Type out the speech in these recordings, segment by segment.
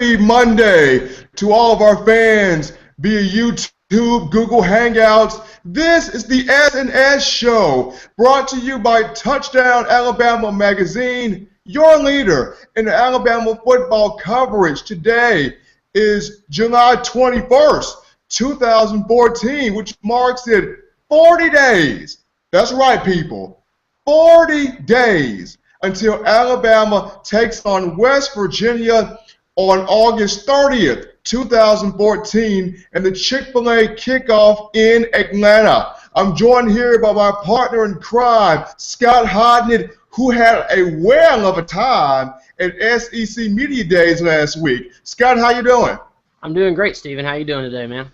Monday to all of our fans via YouTube, Google Hangouts. This is the S&S Show, brought to you by Touchdown Alabama Magazine, your leader in Alabama football coverage. Today is July 21st, 2014, which marks it 40 days. That's right, people. 40 days until Alabama takes on West Virginia on August 30th, 2014, and the Chick-fil-A kickoff in Atlanta. I'm joined here by my partner in crime, Scott Hodnett, who had a whale of a time at SEC Media Days last week. Scott, how you doing? I'm doing great, Stephen. How you doing today, man?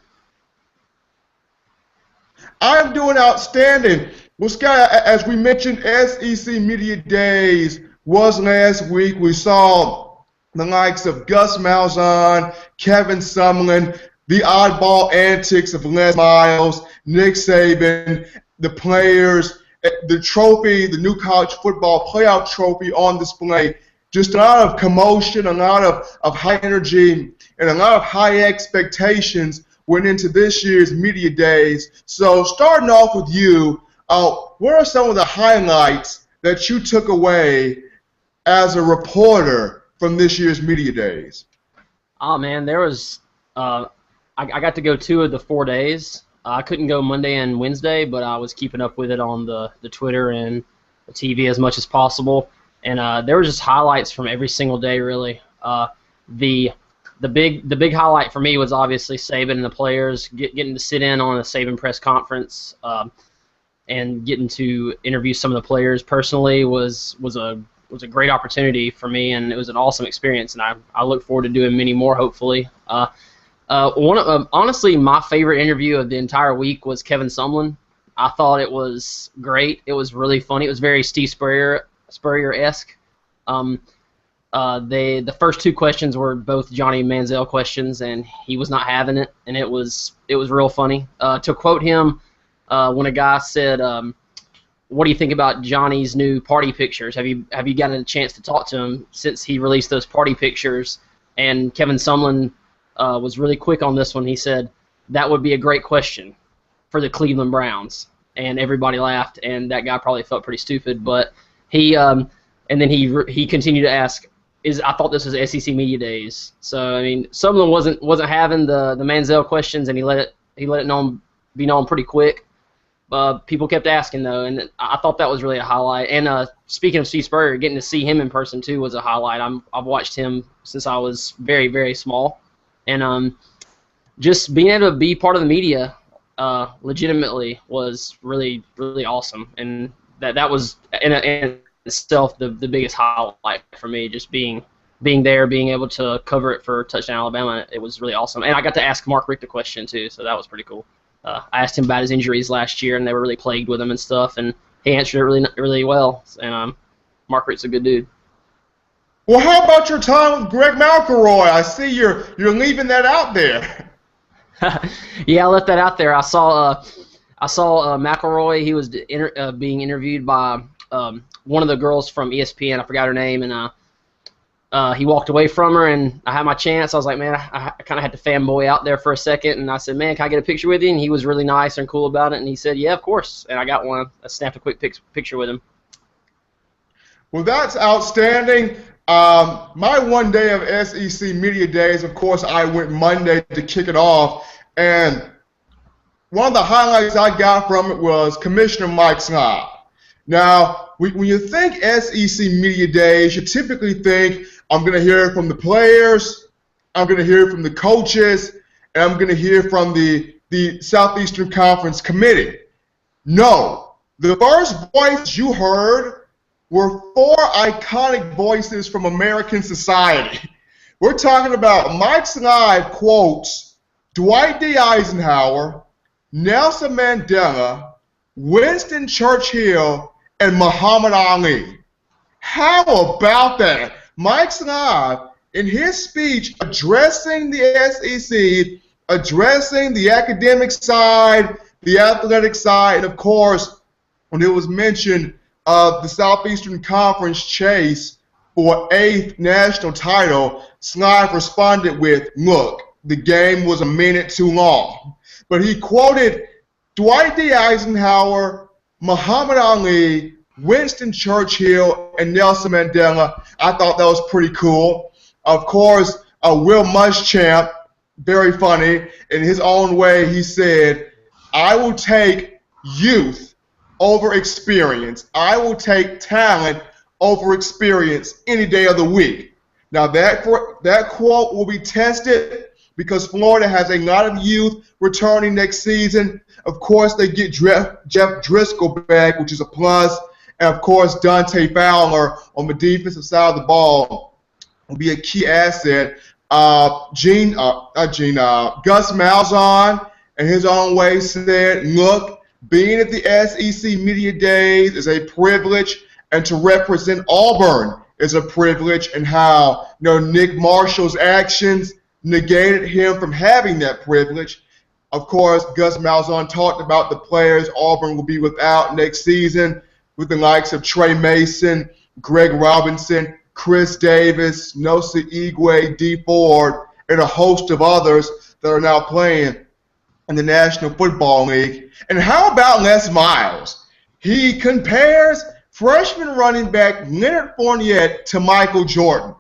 I'm doing outstanding. Well, Scott, as we mentioned, SEC Media Days was last week. We saw the likes of Gus Malzahn, Kevin Sumlin, the oddball antics of Les Miles, Nick Saban, the players, the trophy, the new college football playoff trophy on display. Just a lot of commotion, a lot of high energy, and a lot of high expectations went into this year's Media Days. So starting off with you, what are some of the highlights that you took away as a reporter from this year's Media Days? Oh, man, there was I got to go 2 of the 4 days. I couldn't go Monday and Wednesday, but I was keeping up with it on the Twitter and the TV as much as possible. And there were just highlights from every single day, really. The big highlight for me was obviously Saban and the players getting to sit in on a Saban press conference and getting to interview some of the players personally was a great opportunity for me, and it was an awesome experience, and I look forward to doing many more, hopefully. Honestly, my favorite interview of the entire week was Kevin Sumlin. I thought it was great. It was really funny. It was very Steve Spurrier-esque. The first 2 questions were both Johnny Manziel questions, and he was not having it, and it was real funny. To quote him, when a guy said, "What do you think about Johnny's new party pictures? Have you gotten a chance to talk to him since he released those party pictures?" And Kevin Sumlin was really quick on this one. He said, "That would be a great question for the Cleveland Browns," and everybody laughed. And that guy probably felt pretty stupid, but he and then he continued to ask, I thought this was SEC Media Days. So I mean, Sumlin wasn't having the Manziel questions, and he let it be known pretty quick. People kept asking, though, and I thought that was really a highlight. And speaking of Steve Spurrier, getting to see him in person, too, was a highlight. I've watched him since I was very, very small. And just being able to be part of the media legitimately was really, really awesome. And that was, in itself, the biggest highlight for me, just being there, being able to cover it for Touchdown Alabama. It was really awesome. And I got to ask Mark Richt a question, too, so that was pretty cool. I asked him about his injuries last year, and they were really plagued with him and stuff, and he answered it really, really well. And Mark Richt's a good dude. Well, how about your time with Greg McElroy? I see you're leaving that out there. Yeah, I left that out there. I saw McElroy. He was being interviewed by one of the girls from ESPN. I forgot her name, and he walked away from her, and I had my chance. I was like, man, I kind of had to fanboy out there for a second, and I said, man, can I get a picture with you? And he was really nice and cool about it, and he said, yeah, of course. And I got one. I snapped a quick picture with him. Well, that's outstanding. My one day of SEC Media Days, of course, I went Monday to kick it off, and one of the highlights I got from it was Commissioner Mike Snob. Now, when you think SEC Media Days, you typically think, I'm going to hear from the players, I'm going to hear from the coaches, and I'm going to hear from the Southeastern Conference Committee. No. The first voice you heard were 4 iconic voices from American society. We're talking about Mike Snob quotes Dwight D. Eisenhower, Nelson Mandela, Winston Churchill, and Muhammad Ali. How about that? Mike Snob, in his speech addressing the SEC, addressing the academic side, the athletic side, and of course, when it was mentioned of the Southeastern Conference chase, for 8th national title, Slive responded with, "Look, the game was a minute too long." But he quoted Dwight D. Eisenhower, Muhammad Ali, Winston Churchill, and Nelson Mandela. I thought that was pretty cool. Of course, Will Muschamp, very funny. In his own way, he said, "I will take youth over experience. I will take talent over experience any day of the week." Now that quote will be tested because Florida has a lot of youth returning next season. Of course, they get Jeff Driscoll back, which is a plus. And, of course, Dante Fowler on the defensive side of the ball will be a key asset. Gus Malzahn, in his own way, said, "Look, being at the SEC Media Days is a privilege, and to represent Auburn is a privilege," and how Nick Marshall's actions negated him from having that privilege. Of course, Gus Malzahn talked about the players Auburn will be without next season, with the likes of Trey Mason, Greg Robinson, Chris Davis, Nosa Igwe, D. Ford, and a host of others that are now playing in the National Football League. And how about Les Miles? He compares freshman running back Leonard Fournette to Michael Jordan.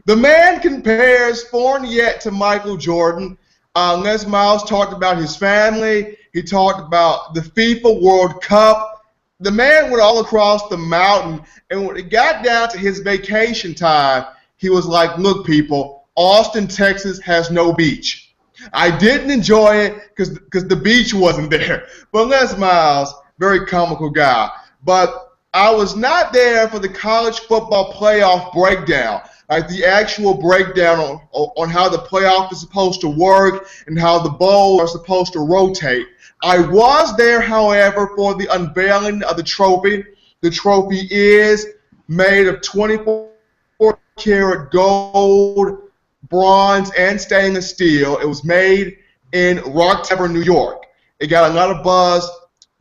The man compares Fournette to Michael Jordan. Les Miles talked about his family. He talked about the FIFA World Cup. The man went all across the mountain, and when it got down to his vacation time, he was like, "Look, people, Austin, Texas has no beach. I didn't enjoy it because the beach wasn't there." But Les Miles, very comical guy. But I was not there for the college football playoff breakdown, like the actual breakdown on how the playoff is supposed to work and how the bowls are supposed to rotate. I was there, however, for the unveiling of the trophy. The trophy is made of 24-karat gold, bronze, and stainless steel. It was made in Rock Tavern, New York. It got a lot of buzz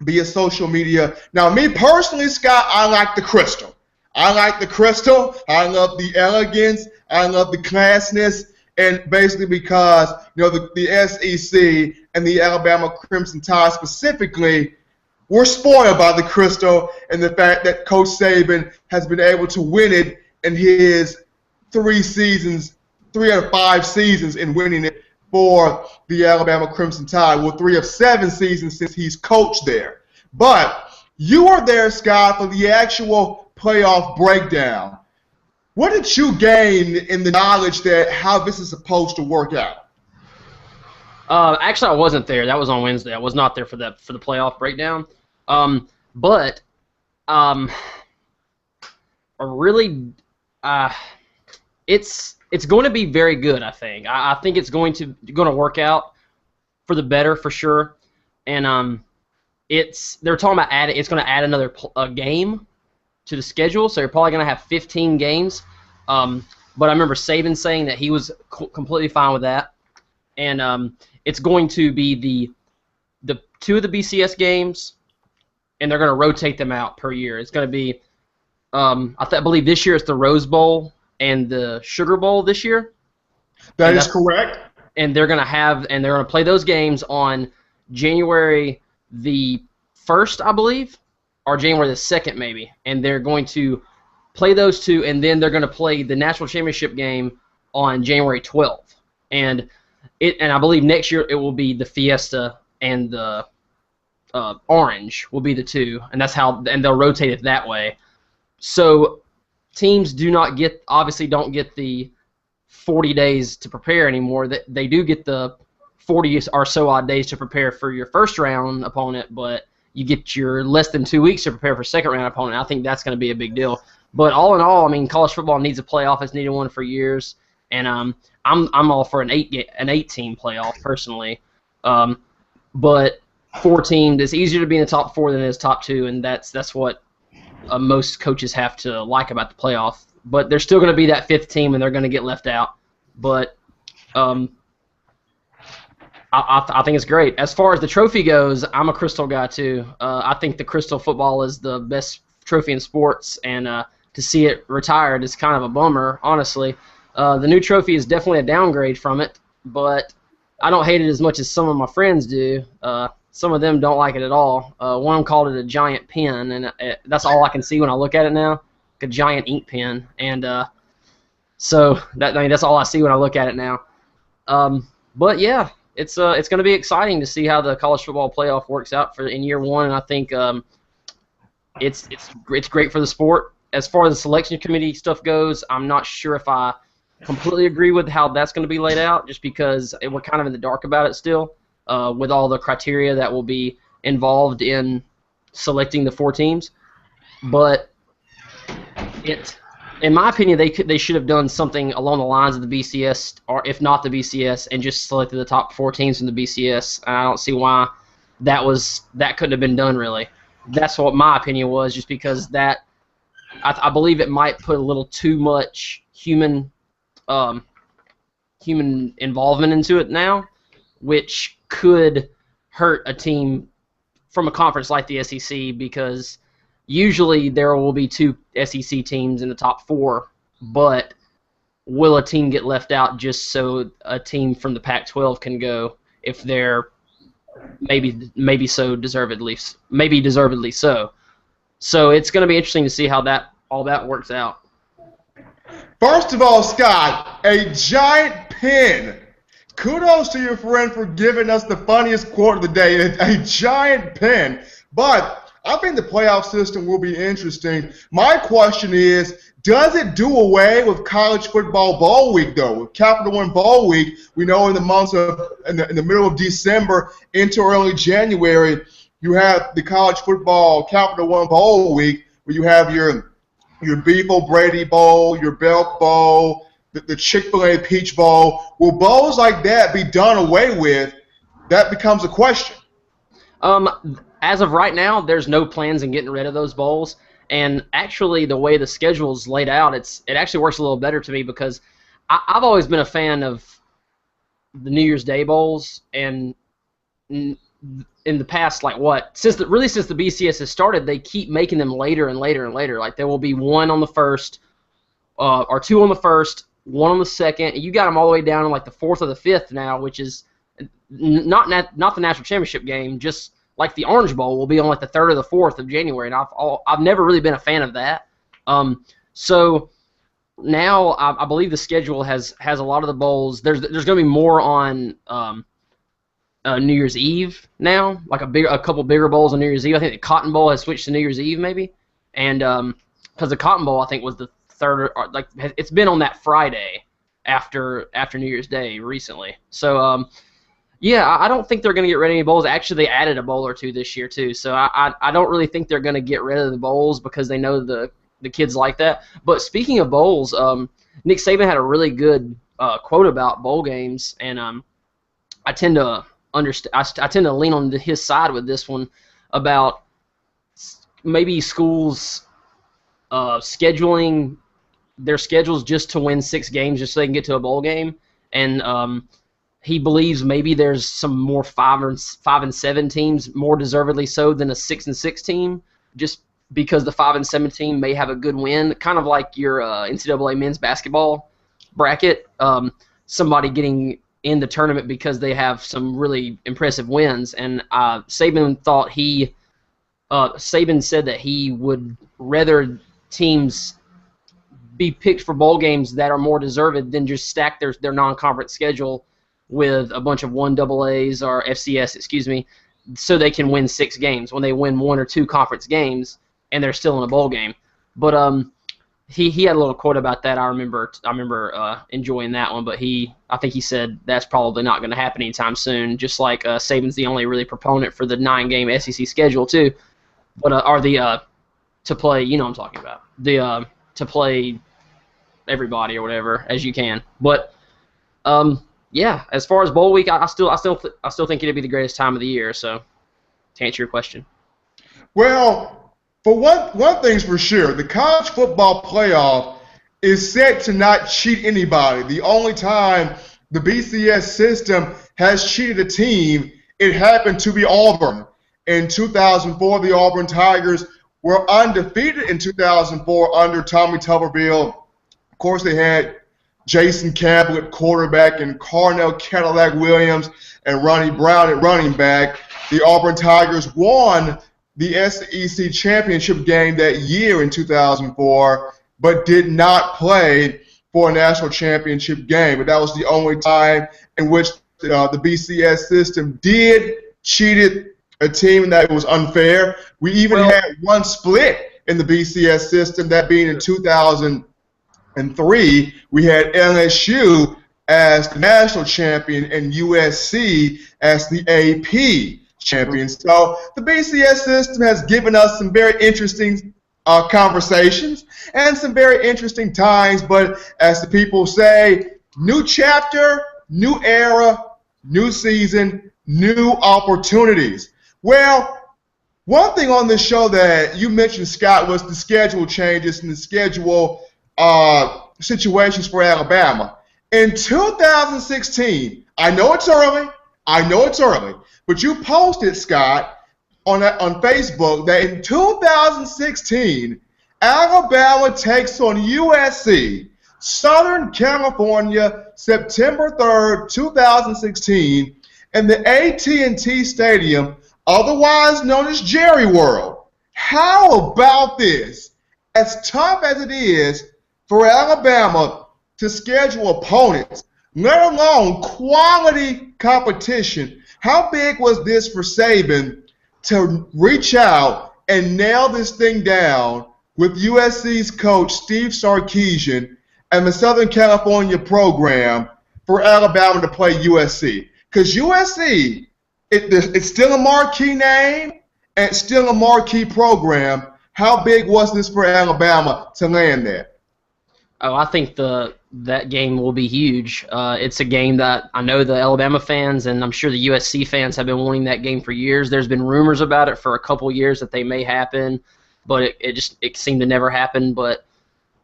via social media. Now, me personally, Scott, I like the crystal. I like the crystal. I love the elegance. I love the classness. And basically because, the SEC and the Alabama Crimson Tide specifically were spoiled by the crystal and the fact that Coach Saban has been able to win it in his 3 out of 5 seasons in winning it for the Alabama Crimson Tide. Well, 3 of 7 seasons since he's coached there. But you were there, Scott, for the actual playoff breakdown. What did you gain in the knowledge that how this is supposed to work out? Actually, I wasn't there. That was on Wednesday. I was not there for the playoff breakdown. But it's going to be very good. I think. I think it's going to work out for the better for sure. And they're talking about it's going to add another game to the schedule, so you're probably going to have 15 games. But I remember Saban saying that he was completely fine with that. And it's going to be the 2 of the BCS games, and they're going to rotate them out per year. It's going to be, I believe this year it's the Rose Bowl and the Sugar Bowl this year. That is correct. And they're going to play those games on January the 1st, I believe, or January the 2nd maybe. And they're going to play those 2, and then they're going to play the national championship game on January 12th. And I believe next year it will be the Fiesta and the Orange will be the 2, and and they'll rotate it that way. So teams obviously don't get the 40 days to prepare anymore. They do get the 40 or so odd days to prepare for your first round opponent, but you get your less than 2 weeks to prepare for second round opponent. I think that's going to be a big deal. But all in all, I mean, college football needs a playoff. It's needed one for years, and I'm all for an 8-team playoff personally. But 4 teams, it's easier to be in the top 4 than it is top 2, and that's what most coaches have to like about the playoff. But there's still going to be that 5th team, and they're going to get left out. But I think it's great. As far as the trophy goes, I'm a Crystal guy too. I think the Crystal football is the best trophy in sports, and to see it retired is kind of a bummer, honestly. The new trophy is definitely a downgrade from it, but I don't hate it as much as some of my friends do. Some of them don't like it at all. One of them called it a giant pen, and that's all I can see when I look at it now, like a giant ink pen. And so that's all I see when I look at it now. But yeah, it's going to be exciting to see how the college football playoff works out in year one, and I think it's great for the sport. As far as the selection committee stuff goes, I'm not sure if I completely agree with how that's going to be laid out, just because we're kind of in the dark about it still, with all the criteria that will be involved in selecting the 4 teams. But in my opinion, they should have done something along the lines of the BCS, or if not the BCS, and just selected the top 4 teams from the BCS. And I don't see why that couldn't have been done, really. That's what my opinion was, just because I believe it might put a little too much human involvement into it now, which could hurt a team from a conference like the SEC, because usually there will be 2 SEC teams in the top 4, but will a team get left out just so a team from the Pac-12 can go if they're maybe so deservedly so. So it's going to be interesting to see how all that works out. First of all, Scott, a giant pen. Kudos to your friend for giving us the funniest quote of the day, a giant pen. But I think the playoff system will be interesting. My question is, does it do away with college football bowl week, though? With Capital One Bowl week, we know in the middle of December into early January, you have the college football Capital One Bowl week, where you have your Beef O'Brady Bowl, your Belk Bowl, the Chick-fil-A Peach Bowl. Will bowls like that be done away with? That becomes a question. As of right now, there's no plans in getting rid of those bowls. And actually, the way the schedule's laid out, it actually works a little better to me, because I've always been a fan of the New Year's Day bowls, and in the past, since the BCS has started, they keep making them later and later and later. Like, there will be 1 on the first, or 2 on the first, 1 on the second. You got them all the way down to like the 4th or the 5th now, which is not the national championship game. Just like the Orange Bowl will be on like the 3rd or the 4th of January, and I've never really been a fan of that. So now I believe the schedule has a lot of the bowls. There's going to be more on New Year's Eve now, like a couple bigger bowls on New Year's Eve. I think the Cotton Bowl has switched to New Year's Eve maybe, and because the Cotton Bowl I think was the 3rd, or like it's been on that Friday after New Year's Day recently. So yeah, I don't think they're going to get rid of any bowls. Actually, they added a bowl or 2 this year too, so I don't really think they're going to get rid of the bowls, because they know the kids like that. But speaking of bowls, Nick Saban had a really good quote about bowl games, and I tend to lean on his side with this one, about maybe schools scheduling their schedules just to win 6 games just so they can get to a bowl game. And he believes maybe there's some more 5 and 7 teams more deservedly so than a 6 and 6 team, just because the 5 and 7 team may have a good win, kind of like your NCAA men's basketball bracket. Somebody getting in the tournament because they have some really impressive wins. And Saban said that he would rather teams be picked for bowl games that are more deserved than just stack their non-conference schedule with a bunch of 1AAs or FCS, so they can win 6 games when they win 1 or 2 conference games and they're still in a bowl game. But he had a little quote about that. I remember enjoying that one. But I think he said that's probably not going to happen anytime soon. Just like Saban's the only really proponent for the 9-game SEC schedule too, but to play, you know what I'm talking about, to play everybody or whatever as you can. But yeah, as far as bowl week, I still think it'd be the greatest time of the year. So to answer your question, well, for one thing's for sure, the college football playoff is set to not cheat anybody. The only time the BCS system has cheated a team, it happened to be Auburn. In 2004, the Auburn Tigers were undefeated in 2004 under Tommy Tuberville. Of course, they had Jason Campbell at quarterback and Carnell Cadillac Williams and Ronnie Brown at running back. The Auburn Tigers won the SEC championship game that year in 2004, but did not play for a national championship game. But that was the only time in which the BCS system cheated a team, and that was unfair. We even had one split in the BCS system, that being in 2003. We had LSU as the national champion and USC as the AP champion. So the BCS system has given us some very interesting conversations and some very interesting times, but as the people say, new chapter, new era, new season, new opportunities. Well, one thing on this show that you mentioned, Scott, was the schedule changes and the schedule situations for Alabama. In 2016, I know it's early, but you posted, Scott, on Facebook that in 2016, Alabama takes on USC, Southern California, September 3rd, 2016, in the AT&T Stadium, otherwise known as Jerry World. How about this? As tough as it is for Alabama to schedule opponents, let alone quality competition, how big was this for Saban to reach out and nail this thing down with USC's coach Steve Sarkisian and the Southern California program for Alabama to play USC? Because USC, it's still a marquee name and it's still a marquee program. How big was this for Alabama to land there? Oh, I think that game will be huge. It's a game that I know the Alabama fans and I'm sure the USC fans have been wanting that game for years. There's been rumors about it for a couple years that they may happen, but it seemed to never happen. But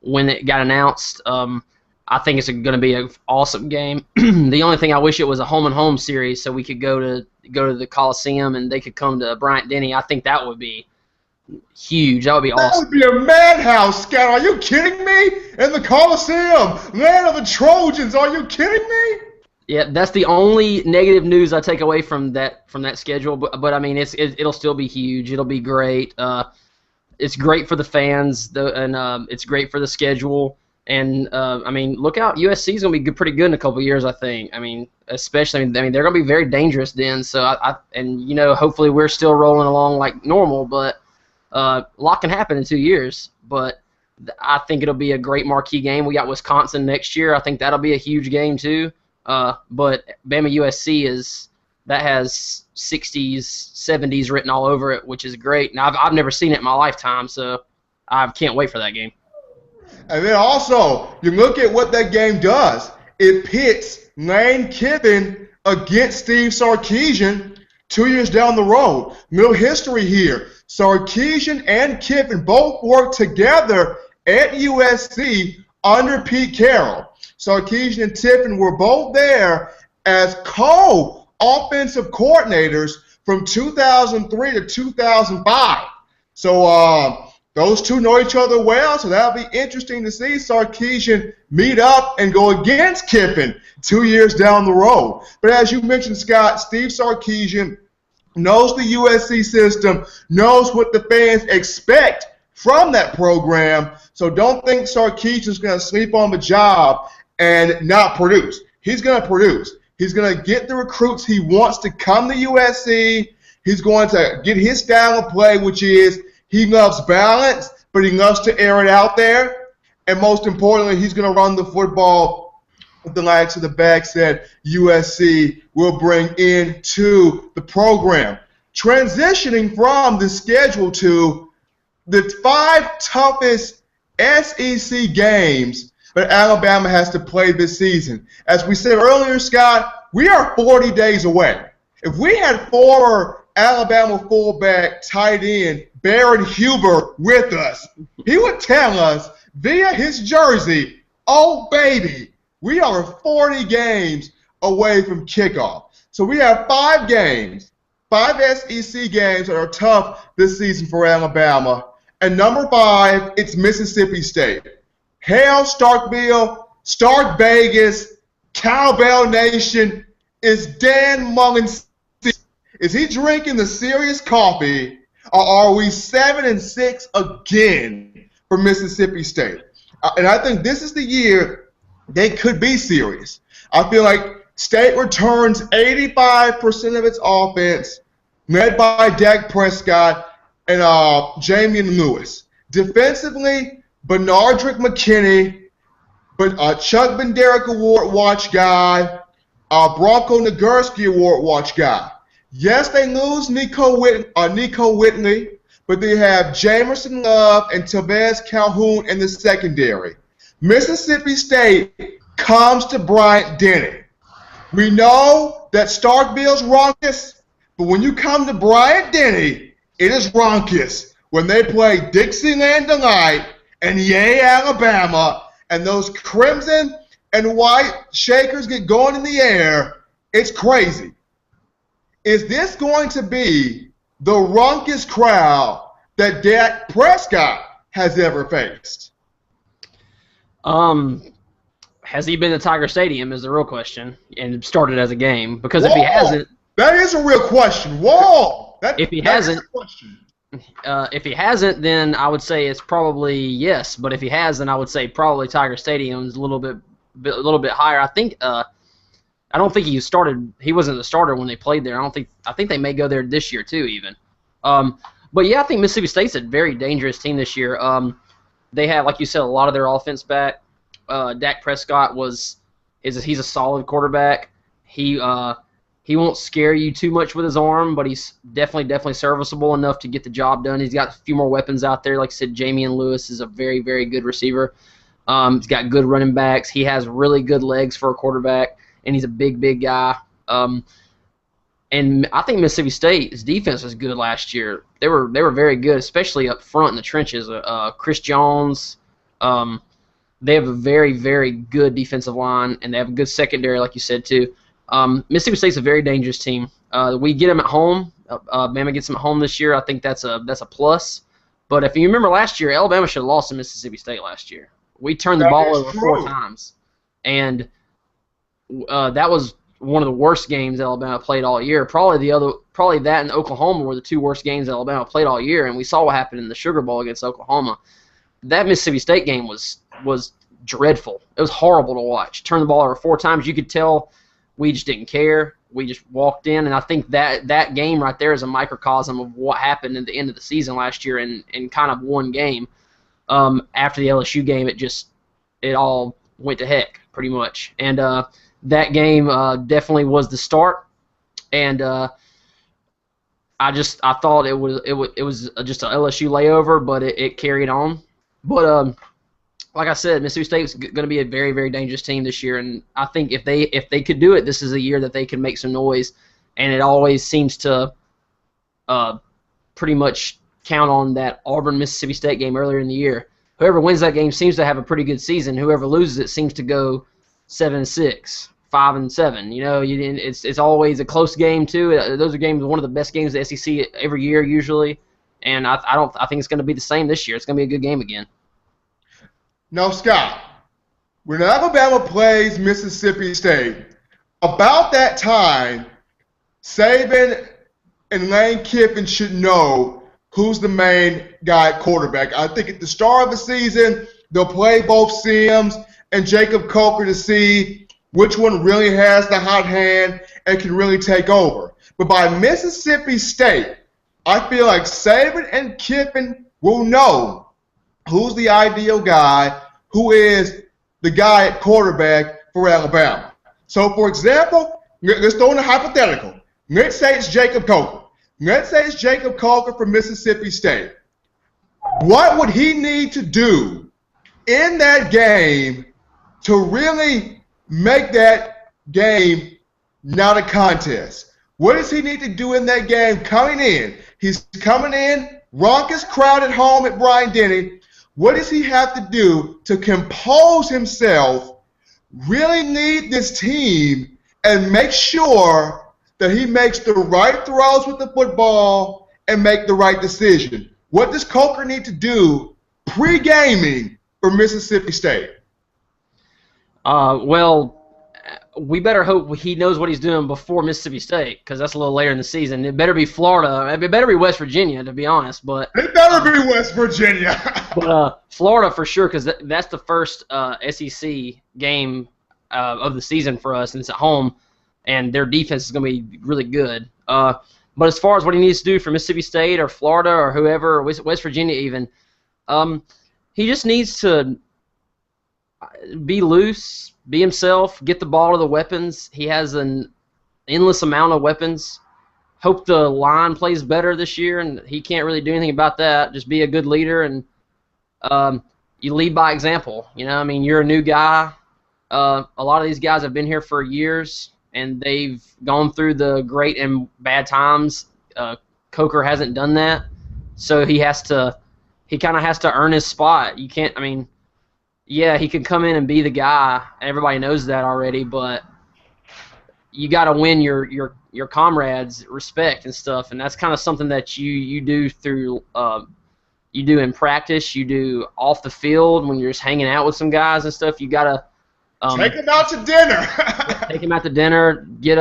when it got announced, I think it's going to be an awesome game. The only thing I wish it was a home and home series so we could go to the Coliseum and they could come to Bryant-Denny. I think that would be huge. That would be awesome. That would be a madhouse, Scott. Are you kidding me? In the Coliseum, land of the Trojans. Are you kidding me? Yeah, that's the only negative news I take away from that schedule. But I mean, it'll still be huge. It'll be great. It's great for the fans, and it's great for the schedule. And I mean, look out, USC is going to be pretty good in a couple of years, I think. I mean, especially, they're going to be very dangerous then. So hopefully we're still rolling along like normal, but a lot can happen in 2 years. But I think it'll be a great marquee game. We got Wisconsin next year. I think that'll be a huge game too. But Bama USC has 60s, 70s written all over it, which is great. Now I've never seen it in my lifetime, so I can't wait for that game. And then also, you look at what that game does. It pits Lane Kiffin against Steve Sarkisian 2 years down the road. Little history here. Sarkisian and Kiffin both worked together at USC under Pete Carroll. Sarkisian and Kiffin were both there as co-offensive coordinators from 2003 to 2005. So those two know each other well, so that'll be interesting to see Sarkisian meet up and go against Kiffin 2 years down the road. But as you mentioned, Scott, Steve Sarkisian knows the USC system, knows what the fans expect from that program, so don't think Sarkisian's going to sleep on the job and not produce. He's going to produce. He's going to get the recruits he wants to come to USC. He's going to get his style of play, which is he loves balance, but he loves to air it out there. And most importantly, he's going to run the football with the likes of the backs that USC will bring into the program. Transitioning from the schedule to the 5 toughest SEC games that Alabama has to play this season. As we said earlier, Scott, we are 40 days away. If we had former Alabama fullback tight end Baron Huber with us, he would tell us via his jersey, oh baby, we are 40 games away from kickoff. So we have 5 games, 5 SEC games that are tough this season for Alabama. And number 5, it's Mississippi State. Hail Starkville, Stark Vegas, Cowbell Nation. Is Dan Mullen, is he drinking the serious coffee, or are we 7-6 again for Mississippi State? And I think this is the year they could be serious. I feel like State returns 85% of its offense, led by Dak Prescott and Jamian Lewis. Defensively, Benardrick McKinney, Chuck Benderrick Award watch guy, Bronco Nagurski Award watch guy. Yes, they lose Nico Whitley, but they have Jamerson Love and Tavez Calhoun in the secondary. Mississippi State comes to Bryant-Denny. We know that Starkville's raucous, but when you come to Bryant-Denny, it is raucous. When they play Dixieland Delight and Yay, Alabama, and those crimson and white shakers get going in the air, it's crazy. Is this going to be the raucous crowd that Dak Prescott has ever faced? Has he been to Tiger Stadium is the real question, and started as a game? Because if he hasn't, that is a real question. Whoa! If he hasn't, then I would say it's probably yes. But if he has, then I would say probably Tiger Stadium is a little bit higher. I think. I don't think he started. He wasn't the starter when they played there. I think they may go there this year too, even. But yeah, I think Mississippi State's a very dangerous team this year. They have, like you said, a lot of their offense back. Dak Prescott he's a solid quarterback. He won't scare you too much with his arm, but he's definitely serviceable enough to get the job done. He's got a few more weapons out there. Like I said, Jamian Lewis is a very, very good receiver. He's got good running backs. He has really good legs for a quarterback, and he's a big guy. And I think Mississippi State's defense was good last year. They were very good, especially up front in the trenches. Chris Jones. They have a very, very good defensive line, and they have a good secondary, like you said, too. Mississippi State's a very dangerous team. We get them at home. Bama gets them at home this year. I think that's a plus. But if you remember last year, Alabama should have lost to Mississippi State last year. We turned the ball over 4 times. And that was one of the worst games Alabama played all year. Probably that and Oklahoma were the 2 worst games Alabama played all year, and we saw what happened in the Sugar Bowl against Oklahoma. That Mississippi State game was dreadful. It was horrible to watch. Turned the ball over 4 times. You could tell we just didn't care. We just walked in, and I think that game right there is a microcosm of what happened at the end of the season last year in kind of one game. After the LSU game, it all went to heck pretty much. And that game definitely was the start, and I thought it was just an LSU layover, but it carried on. But like I said, Mississippi State's going to be a very, very dangerous team this year, and I think if they could do it, this is a year that they can make some noise. And it always seems to pretty much count on that Auburn-Mississippi State game earlier in the year. Whoever wins that game seems to have a pretty good season. Whoever loses it seems to go 7-6, 5-7. You know, it's always a close game too. Those are one of the best games of the SEC every year usually, and I think it's going to be the same this year. It's going to be a good game again. Now, Scott, when Alabama plays Mississippi State, about that time, Saban and Lane Kiffin should know who's the main guy at quarterback. I think at the start of the season, they'll play both Sims and Jacob Coker to see which one really has the hot hand and can really take over. But by Mississippi State, I feel like Saban and Kiffin will know who's the ideal guy, who is the guy at quarterback for Alabama. So, for example, let's throw in a hypothetical. Let's say it's Jacob Coker. Let's say it's Jacob Coker from Mississippi State. What would he need to do in that game to really make that game not a contest? What does he need to do in that game coming in? He's coming in, raucous crowd at home at Bryant-Denny. What does he have to do to compose himself, really lead this team, and make sure that he makes the right throws with the football and make the right decision? What does Coker need to do pre-gaming for Mississippi State? Well, we better hope he knows what he's doing before Mississippi State, because that's a little later in the season. It better be Florida. It better be West Virginia, to be honest. But it better be West Virginia. But Florida for sure, because that's the first SEC game of the season for us, and it's at home, and their defense is going to be really good. But as far as what he needs to do for Mississippi State or Florida or whoever, or West Virginia even, he just needs to be loose, be himself, get the ball to the weapons. He has an endless amount of weapons. Hope the line plays better this year, and he can't really do anything about that. Just be a good leader, and you lead by example. You know, I mean, you're a new guy. A lot of these guys have been here for years, and they've gone through the great and bad times. Coker hasn't done that, so he kind of has to earn his spot. You can't, I mean, yeah, he can come in and be the guy. Everybody knows that already, but you got to win your comrades' respect and stuff, and that's kind of something that you do through you do in practice, you do off the field when you're just hanging out with some guys and stuff. You got to take him out to dinner. Take him out to dinner. Get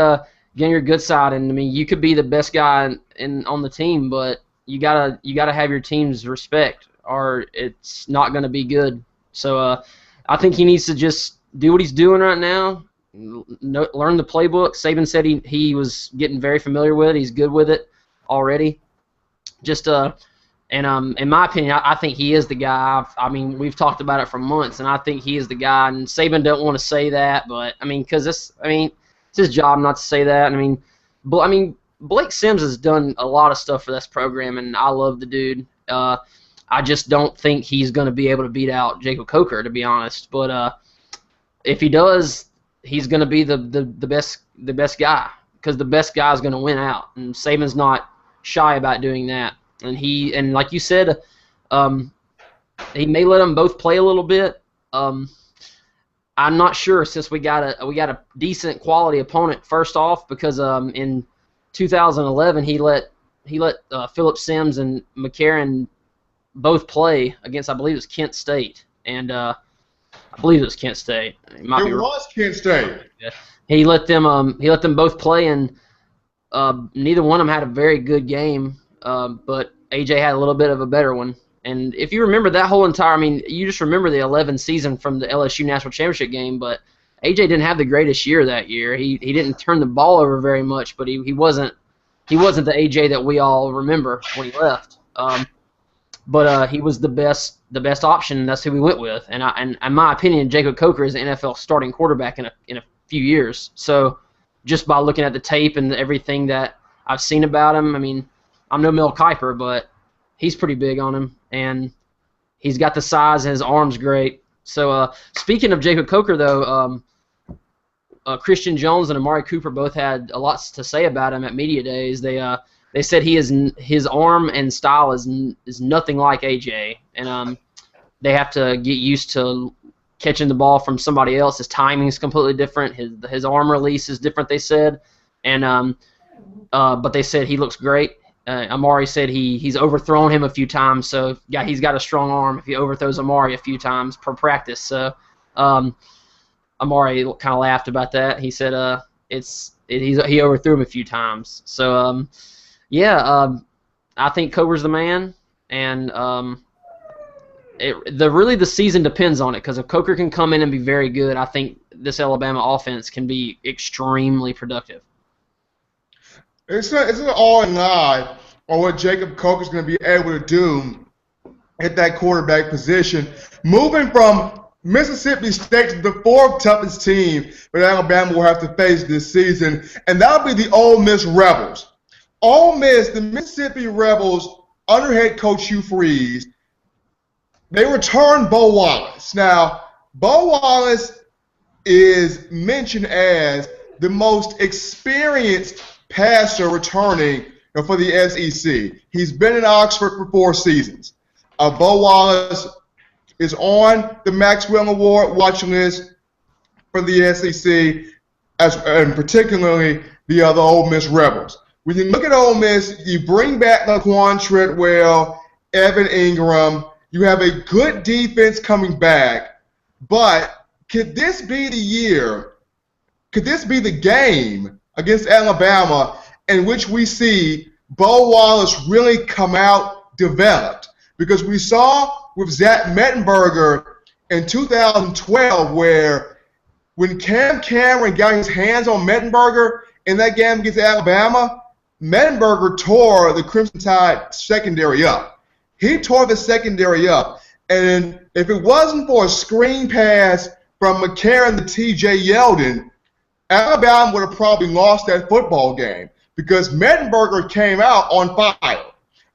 your good side, and I mean, you could be the best guy on the team, but you gotta have your team's respect, or it's not gonna be good. So I think he needs to just do what he's doing right now. Learn the playbook. Saban said he was getting very familiar with it. He's good with it already. Just and in my opinion, I think he is the guy. I mean, we've talked about it for months, and I think he is the guy. And Saban don't want to say that, but I mean, because it's his job not to say that. I mean, Blake Sims has done a lot of stuff for this program, and I love the dude. I just don't think he's going to be able to beat out Jacob Coker, to be honest. But if he does, he's going to be the best guy, because the best guy is going to win out, and Saban's not shy about doing that. And like you said, he may let them both play a little bit. I'm not sure, since we got a decent quality opponent first off, because in 2011 he let Phillip Sims and McCarron both play against, I believe it was Kent State, and I believe it was Kent State. It was Kent State. Yeah. He let them both play, and neither one of them had a very good game, but AJ had a little bit of a better one. And if you remember that whole entire, I mean, you just remember the 11 season from the LSU National Championship game, but AJ didn't have the greatest year that year. He didn't turn the ball over very much, but he wasn't the AJ that we all remember when he left. But he was the best option. That's who we went with. And in my opinion, Jacob Coker is an NFL starting quarterback in a few years. So just by looking at the tape and everything that I've seen about him, I mean, I'm no Mel Kiper, but he's pretty big on him, and he's got the size, and his arm's great. So speaking of Jacob Coker, though, Christian Jones and Amari Cooper both had a lot to say about him at media days. They said his arm and style is nothing like AJ, and they have to get used to catching the ball from somebody else. His timing is completely different. His arm release is different, they said, and but they said he looks great. Amari said he's overthrown him a few times, so yeah, he's got a strong arm if he overthrows Amari a few times per practice. So Amari kind of laughed about that. He said he overthrew him a few times. So I think Coker's the man, and the season depends on it, because if Coker can come in and be very good, I think this Alabama offense can be extremely productive. It's an all in eye on what Jacob Coker is going to be able to do at that quarterback position. Moving from Mississippi State to the fourth toughest team that Alabama will have to face this season, and that'll be the Ole Miss Rebels. Ole Miss, the Mississippi Rebels, under head coach Hugh Freeze, they returned Bo Wallace. Now, Bo Wallace is mentioned as the most experienced passer returning for the SEC. He's been in Oxford for 4 seasons. Bo Wallace is on the Maxwell Award watch list for the SEC, and particularly the other Ole Miss Rebels. When you look at Ole Miss, you bring back Laquan Treadwell, Evan Ingram. You have a good defense coming back, but could this be the year? Could this be the game against Alabama in which we see Bo Wallace really come out developed? Because we saw with Zach Mettenberger in 2012 where when Cam Cameron got his hands on Mettenberger in that game against Alabama, Mettenberger tore the Crimson Tide secondary up. He tore the secondary up. And if it wasn't for a screen pass from McCarron to T.J. Yeldon, Alabama would have probably lost that football game because Mettenberger came out on fire.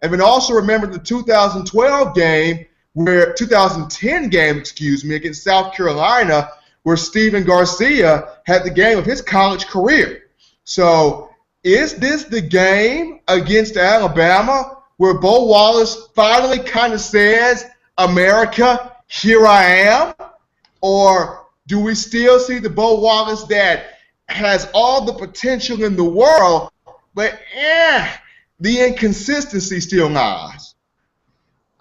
And then also remember the 2010 game against South Carolina where Stephen Garcia had the game of his college career. So is this the game against Alabama where Bo Wallace finally kind of says, America, here I am? Or do we still see the Bo Wallace that has all the potential in the world, but the inconsistency still lies?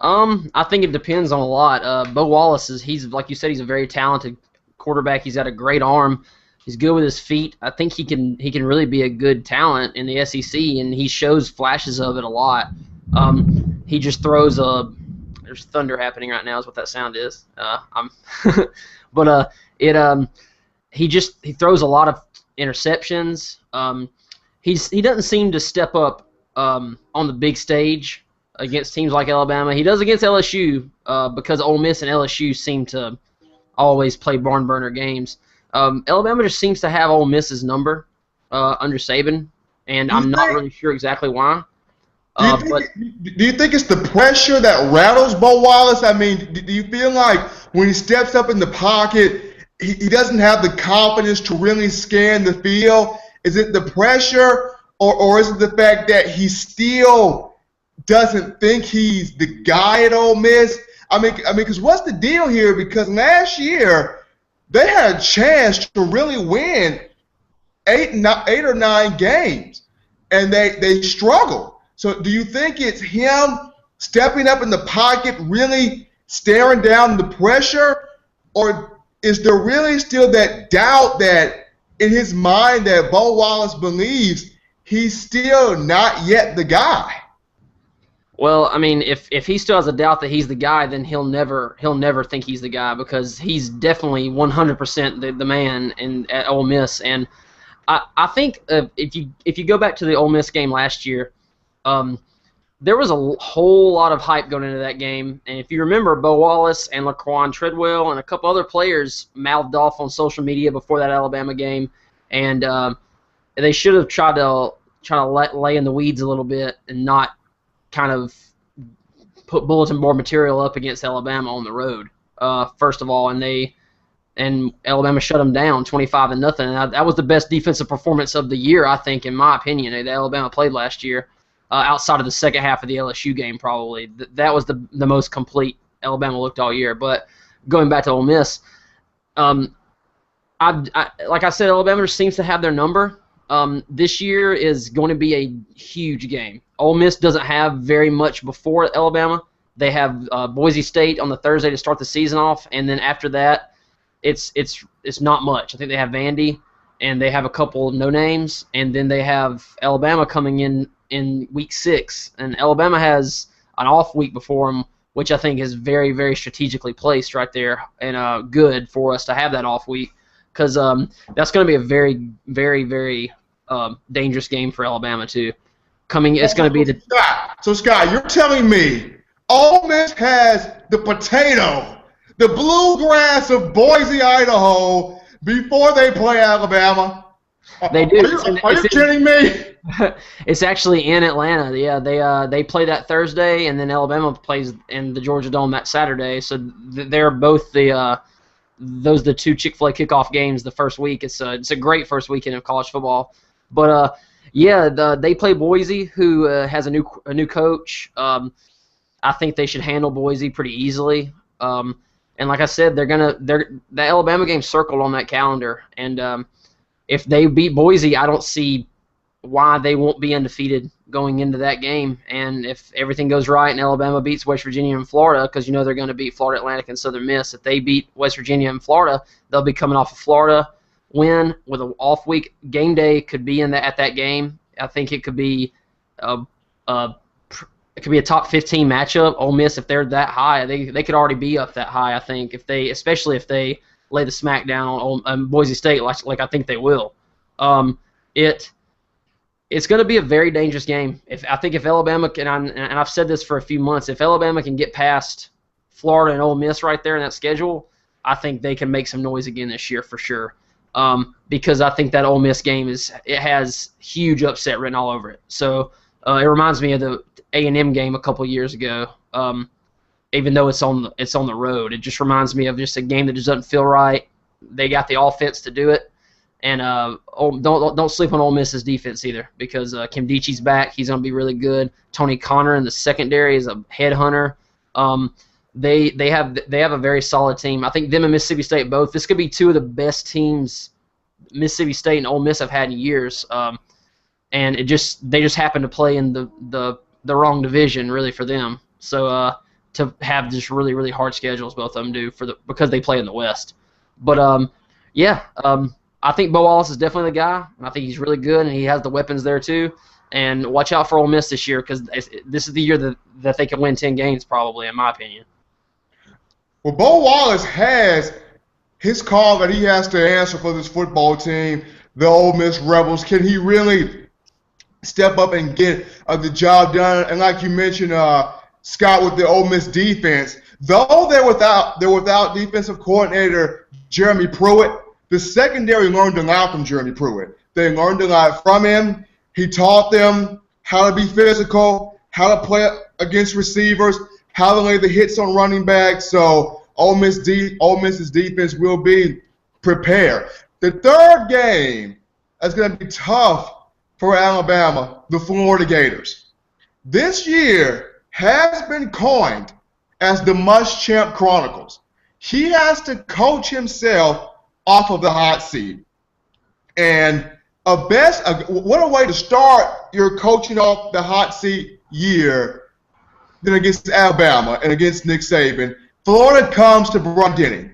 I think it depends on a lot. Bo Wallace he's like you said, he's a very talented quarterback. He's got a great arm. He's good with his feet. I think he can really be a good talent in the SEC, and he shows flashes of it a lot. He just throws there's thunder happening right now is what that sound is. He throws a lot of interceptions. He doesn't seem to step up on the big stage against teams like Alabama. He does against LSU because Ole Miss and LSU seem to always play barn burner games. Alabama just seems to have Ole Miss's number under Saban, and I'm not really sure exactly why. Do you think it's the pressure that rattles Bo Wallace? I mean, do you feel like when he steps up in the pocket, he doesn't have the confidence to really scan the field? Is it the pressure, or is it the fact that he still doesn't think he's the guy at Ole Miss? I mean, because what's the deal here? Because last year they had a chance to really win eight or nine games, and they struggled. So do you think it's him stepping up in the pocket, really staring down the pressure, or is there really still that doubt that in his mind that Bo Wallace believes he's still not yet the guy? Well, I mean, if he still has a doubt that he's the guy, then he'll never think he's the guy because he's definitely 100% the man at Ole Miss. And I think if you go back to the Ole Miss game last year, there was a whole lot of hype going into that game. And if you remember, Bo Wallace and Laquan Treadwell and a couple other players mouthed off on social media before that Alabama game, and they should have tried to lay in the weeds a little bit and not kind of put bulletin board material up against Alabama on the road. First of all, and Alabama shut them down 25-0. And that was the best defensive performance of the year, I think, in my opinion, that Alabama played last year. Outside of the second half of the LSU game, probably. That was the most complete Alabama looked all year. But going back to Ole Miss, like I said, Alabama just seems to have their number. This year is going to be a huge game. Ole Miss doesn't have very much before Alabama. They have Boise State on the Thursday to start the season off, and then after that, it's not much. I think they have Vandy, and they have a couple no names, and then they have Alabama coming in week 6, and Alabama has an off week before them, which I think is very, very strategically placed right there, and good for us to have that off week because that's going to be a very, very, very dangerous game for Alabama too. It's going to be Scott, you're telling me Ole Miss has the potato, the bluegrass of Boise, Idaho, before they play Alabama? They do. Are you kidding me? It's actually in Atlanta. Yeah, they play that Thursday, and then Alabama plays in the Georgia Dome that Saturday. So they're both the two Chick-fil-A kickoff games the first week. It's a great first weekend of college football. But they play Boise, who has a new coach. I think they should handle Boise pretty easily. And like I said, the Alabama game circled on that calendar, and if they beat Boise, I don't see why they won't be undefeated going into that game. And if everything goes right and Alabama beats West Virginia and Florida, because they're going to beat Florida Atlantic and Southern Miss, if they beat West Virginia and Florida, they'll be coming off a Florida win with an off week. Game day could be at that game. I think it could be it could be a top 15 matchup. Ole Miss, if they're that high, they could already be up that high. I think especially if they lay the smack down on Boise State, like I think they will. It's going to be a very dangerous game. I think if Alabama can, and I've said this for a few months, if Alabama can get past Florida and Ole Miss right there in that schedule, I think they can make some noise again this year for sure. Because I think that Ole Miss game has huge upset written all over it. So it reminds me of the A&M game a couple years ago. Even though it's on the road, it just reminds me of just a game that just doesn't feel right. They got the offense to do it, and don't sleep on Ole Miss's defense either, because Kim Deechie's back. He's going to be really good. Tony Connor in the secondary is a headhunter. They have a very solid team. I think them and Mississippi State both. This could be two of the best teams Mississippi State and Ole Miss have had in years. And they just happen to play in the wrong division really for them. So to have just really, really hard schedules, both of them do because they play in the West. But I think Bo Wallace is definitely the guy, and I think he's really good, and he has the weapons there too. And watch out for Ole Miss this year, because this is the year that they can win 10 games probably, in my opinion. Well, Bo Wallace has his call that he has to answer for this football team, the Ole Miss Rebels. Can he really step up and get the job done? And like you mentioned, Scott, with the Ole Miss defense, though they're without defensive coordinator Jeremy Pruitt, the secondary learned a lot from Jeremy Pruitt. They learned a lot from him. He taught them how to be physical, how to play against receivers, how to lay the hits on running backs. So Ole Miss's defense will be prepared. The third game is going to be tough for Alabama, the Florida Gators. This year has been coined as the Muschamp Chronicles. He has to coach himself off of the hot seat. And what a way to start your coaching off the hot seat year than against Alabama and against Nick Saban. Florida comes to Bron-Denny.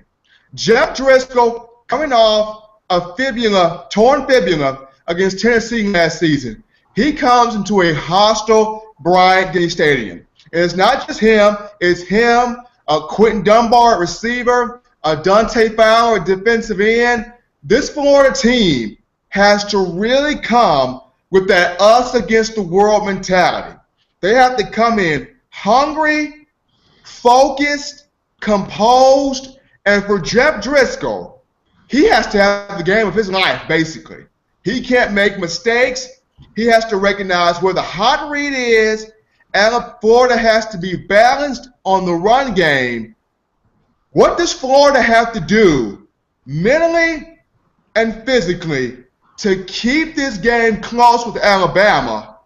Jeff Driscoll coming off a torn fibula against Tennessee last season. He comes into a hostile Bryant-Denny Stadium. And it's not just him. It's him, Quentin Dunbar at receiver, Dante Fowler at defensive end. This Florida team has to really come with that us against the world mentality. They have to come in hungry, focused, composed, and for Jeff Driscoll, he has to have the game of his life, basically. He can't make mistakes. He has to recognize where the hot read is, and Florida has to be balanced on the run game. What does Florida have to do mentally and physically to keep this game close with Alabama?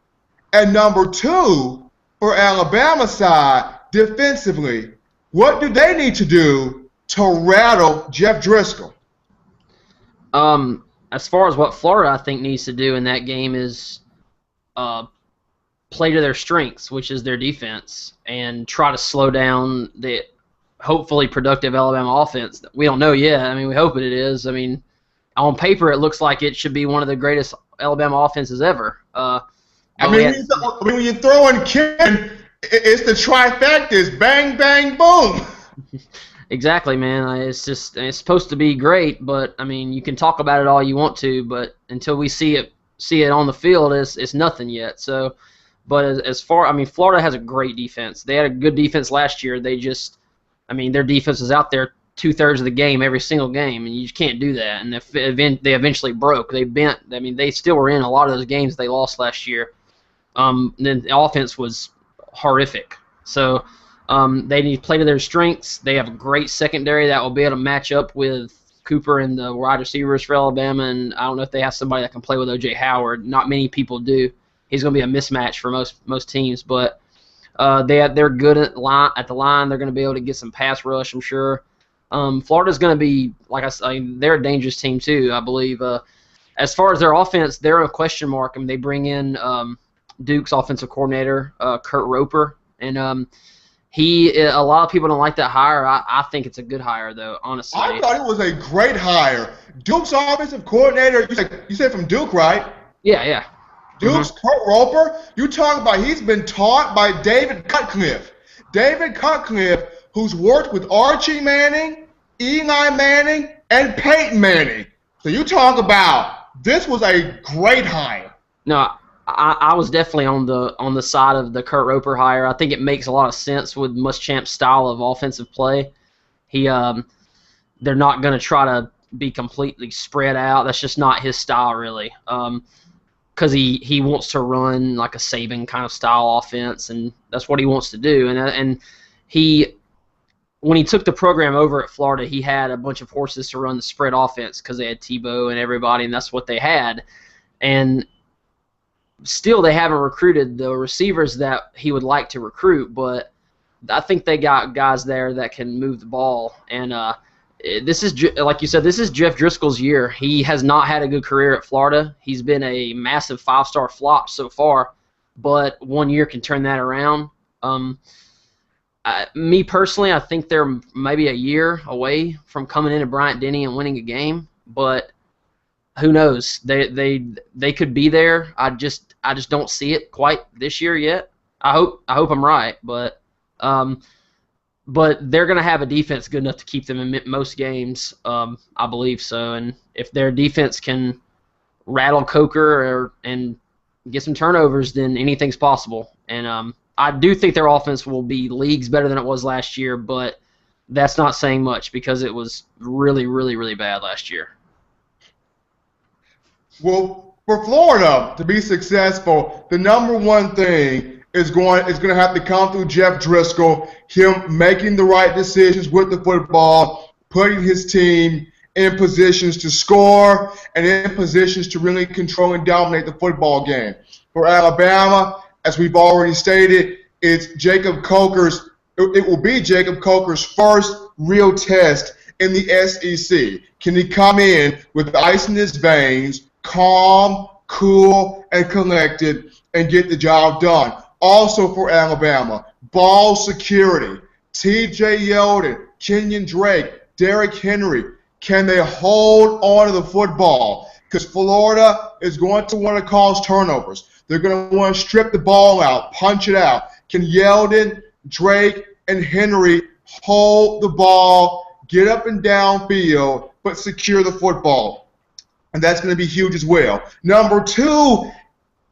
And number two, for Alabama's side, defensively, what do they need to do to rattle Jeff Driscoll? As far as what Florida, I think, needs to do in that game is play to their strengths, which is their defense, and try to slow down the hopefully productive Alabama offense. We don't know yet. I mean, we hope it is. I mean, on paper, it looks like it should be one of the greatest Alabama offenses ever. When you throw in Ken, it's the trifecta. It's bang, bang, boom. Exactly, man. It's supposed to be great, but I mean, you can talk about it all you want to, but until we see it on the field, it's nothing yet. So, but Florida has a great defense. They had a good defense last year. Their defense was out there 2/3 of the game every single game, and you just can't do that. And they eventually broke. They bent. I mean, they still were in a lot of those games they lost last year. Then the offense was horrific. So they need to play to their strengths. They have a great secondary that will be able to match up with Cooper and the wide receivers for Alabama. And I don't know if they have somebody that can play with O.J. Howard. Not many people do. He's going to be a mismatch for most teams, but they're good at the line. They're going to be able to get some pass rush, I'm sure. Florida's going to be, like I say, they're a dangerous team too, I believe. as far as their offense, they're a question mark. I mean, they bring in Duke's offensive coordinator, Kurt Roper, and a lot of people don't like that hire. I think it's a good hire, though, honestly. I thought it was a great hire. Duke's offensive coordinator, you said from Duke, right? Yeah. Duke's Kurt Roper, you talk about he's been taught by David Cutcliffe. David Cutcliffe, who's worked with Archie Manning, Eli Manning, and Peyton Manning. So you talk about this was a great hire. No, I was definitely on the side of the Kurt Roper hire. I think it makes a lot of sense with Muschamp's style of offensive play. They're not going to try to be completely spread out. That's just not his style, really. Because he wants to run like a Saban kind of style offense, and that's what he wants to do. And when he took the program over at Florida, he had a bunch of horses to run the spread offense because they had Tebow and everybody, and that's what they had. And still, they haven't recruited the receivers that he would like to recruit, but I think they got guys there that can move the ball. And this is, like you said, this is Jeff Driscoll's year. He has not had a good career at Florida. He's been a massive 5-star flop so far, but 1 year can turn that around. Me personally, I think they're maybe a year away from coming into Bryant-Denny and winning a game, but who knows? They could be there. I just don't see it quite this year yet. I hope I'm right, but they're going to have a defense good enough to keep them in most games. I believe so. And if their defense can rattle Coker and get some turnovers, then anything's possible. And I do think their offense will be leagues better than it was last year, but that's not saying much because it was really, really, really bad last year. Well, for Florida to be successful, the number one thing is going to have to come through Jeff Driscoll, him making the right decisions with the football, putting his team in positions to score and in positions to really control and dominate the football game. For Alabama, as we've already stated, it will be Jacob Coker's first real test in the SEC. Can he come in with ice in his veins, calm, cool, and collected, and get the job done? Also for Alabama, ball security. T.J. Yeldon, Kenyon Drake, Derrick Henry. Can they hold on to the football? Because Florida is going to want to cause turnovers. They're going to want to strip the ball out, punch it out. Can Yeldon, Drake, and Henry hold the ball, get up and down field, but secure the football? And that's going to be huge as well. Number two,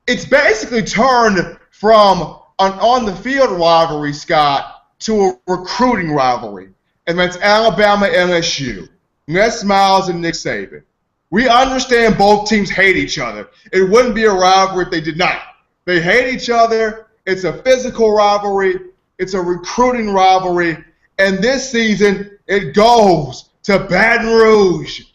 it's basically turned from an on-the-field rivalry, Scott, to a recruiting rivalry. And that's Alabama-LSU. Les Miles and Nick Saban. We understand both teams hate each other. It wouldn't be a rivalry if they did not. They hate each other. It's a physical rivalry. It's a recruiting rivalry. And this season, it goes to Baton Rouge,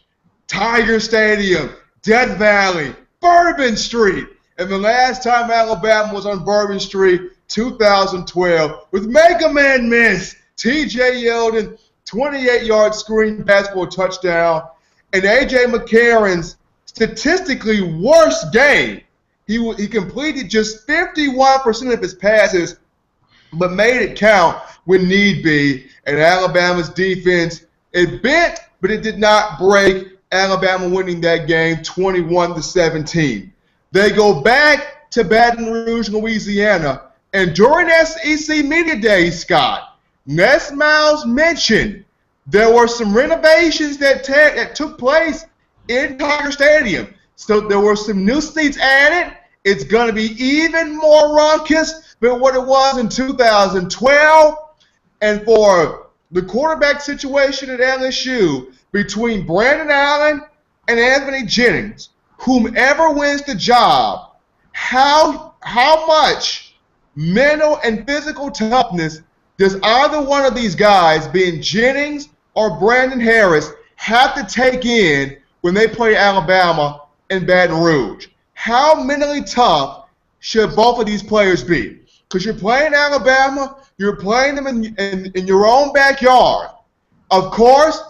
Tiger Stadium, Death Valley, Bourbon Street. And the last time Alabama was on Bourbon Street, 2012, with Mega Man miss, T.J. Yeldon, 28-yard screen pass for a touchdown, and A.J. McCarron's statistically worst game. He completed just 51% of his passes, but made it count when need be. And Alabama's defense, it bent, but it did not break. Alabama winning that game 21-17. They go back to Baton Rouge, Louisiana, and during SEC Media Days, Scott, Les Miles mentioned there were some renovations that took place in Tiger Stadium. So there were some new seats added. It's going to be even more raucous than what it was in 2012. And for the quarterback situation at LSU between Brandon Allen and Anthony Jennings, whomever wins the job, how much mental and physical toughness does either one of these guys, being Jennings or Brandon Harris, have to take in when they play Alabama in Baton Rouge? How mentally tough should both of these players be? Because you're playing Alabama, you're playing them in your own backyard. Of course,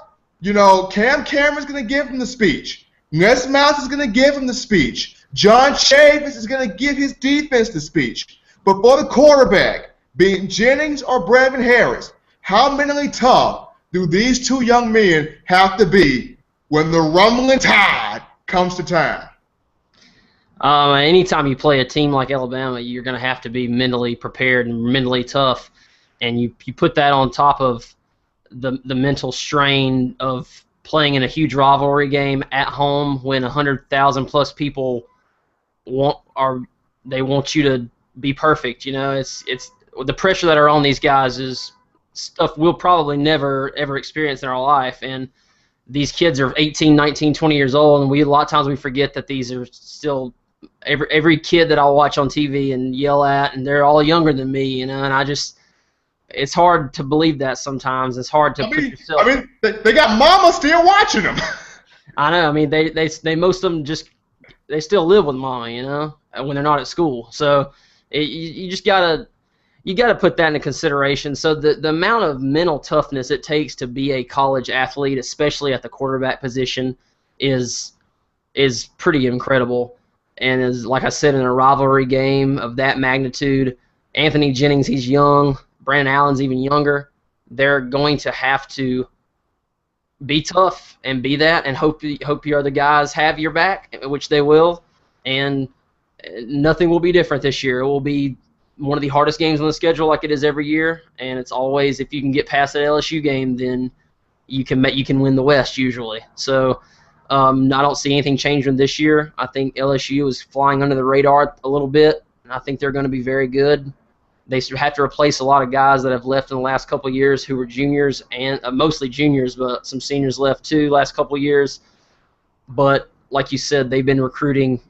you know, Cam Cameron's going to give them the speech. Ness Mouse is going to give him the speech. John Chavis is going to give his defense the speech. But for the quarterback, be it Jennings or Brevin Harris, how mentally tough do these two young men have to be when the rumbling tide comes to town? Anytime you play a team like Alabama, you're going to have to be mentally prepared and mentally tough. And you put that on top of the mental strain of playing in a huge rivalry game at home when 100,000 plus people want you to be perfect. You know, it's the pressure that are on these guys is stuff we'll probably never ever experience in our life. And these kids are 18, 19, 20 years old, and a lot of times we forget that these are still every kid that I'll watch on TV and yell at, and they're all younger than me, you know, and it's hard to believe that sometimes. It's hard to put yourself. I mean, they got mama still watching them. I know. I mean, they most of them they still live with mama, you know, when they're not at school. So you just gotta put that into consideration. So the amount of mental toughness it takes to be a college athlete, especially at the quarterback position, is pretty incredible. And as like I said, in a rivalry game of that magnitude, Anthony Jennings, he's young. Brandon Allen's even younger. They're going to have to be tough and be that, and hope your other guys have your back, which they will. And nothing will be different this year. It will be one of the hardest games on the schedule, like it is every year. And it's always, if you can get past that LSU game, then you can win the West usually. So I don't see anything changing this year. I think LSU is flying under the radar a little bit, and I think they're going to be very good. They have to replace a lot of guys that have left in the last couple of years who were juniors, and mostly juniors, but some seniors left too last couple of years. But like you said, they've been recruiting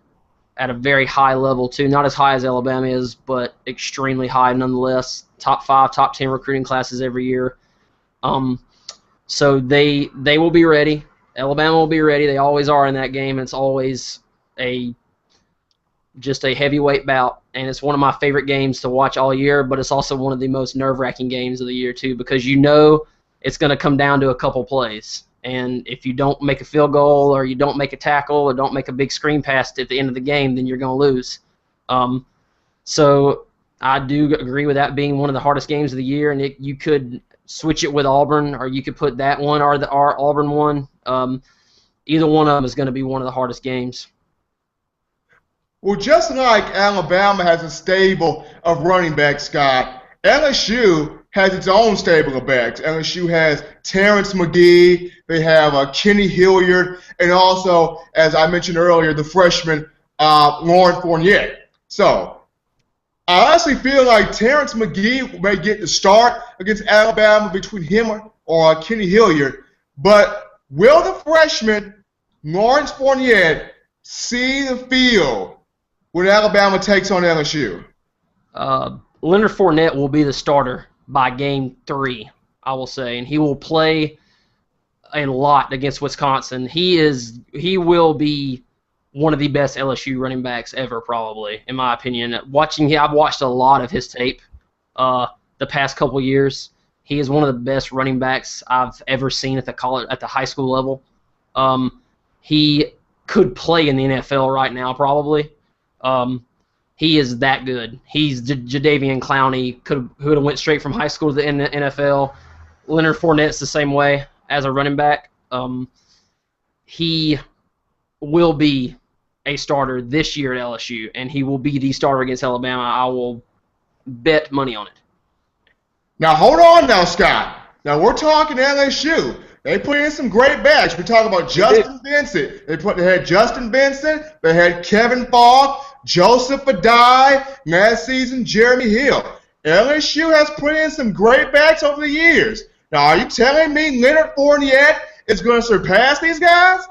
at a very high level too. Not as high as Alabama is, but extremely high nonetheless. Top 5, top 10 recruiting classes every year. So they will be ready. Alabama will be ready. They always are in that game. It's always just a heavyweight bout, and it's one of my favorite games to watch all year, but it's also one of the most nerve-wracking games of the year too, because you know it's going to come down to a couple plays. And if you don't make a field goal, or you don't make a tackle, or don't make a big screen pass at the end of the game, then you're going to lose. So I do agree with that being one of the hardest games of the year, and you could switch it with Auburn, or you could put that one or our Auburn one. Either one of them is going to be one of the hardest games. Well, just like Alabama has a stable of running backs, Scott, LSU has its own stable of backs. LSU has Terrence McGee, they have Kenny Hilliard, and also, as I mentioned earlier, the freshman Lauren Fournette. So I honestly feel like Terrence McGee may get the start against Alabama between him or Kenny Hilliard, but will the freshman Lawrence Fournette see the field when Alabama takes on LSU? Leonard Fournette will be the starter by game 3, I will say, and he will play a lot against Wisconsin. He will be one of the best LSU running backs ever, probably, in my opinion. I've watched a lot of his tape the past couple years. He is one of the best running backs I've ever seen at the high school level. He could play in the NFL right now, probably. He is that good. He's Jadeveon Clowney, who would have went straight from high school to the NFL. Leonard Fournette's the same way as a running back. He will be a starter this year at LSU, and he will be the starter against Alabama. I will bet money on it. Now, hold on now, Scott. Now, we're talking LSU. They put in some great backs. We're talking about Justin Vincent. They had Justin Vincent. They had Kevin Fogg, Joseph Adai, last season Jeremy Hill. LSU has put in some great backs over the years. Now, are you telling me Leonard Fournette is going to surpass these guys?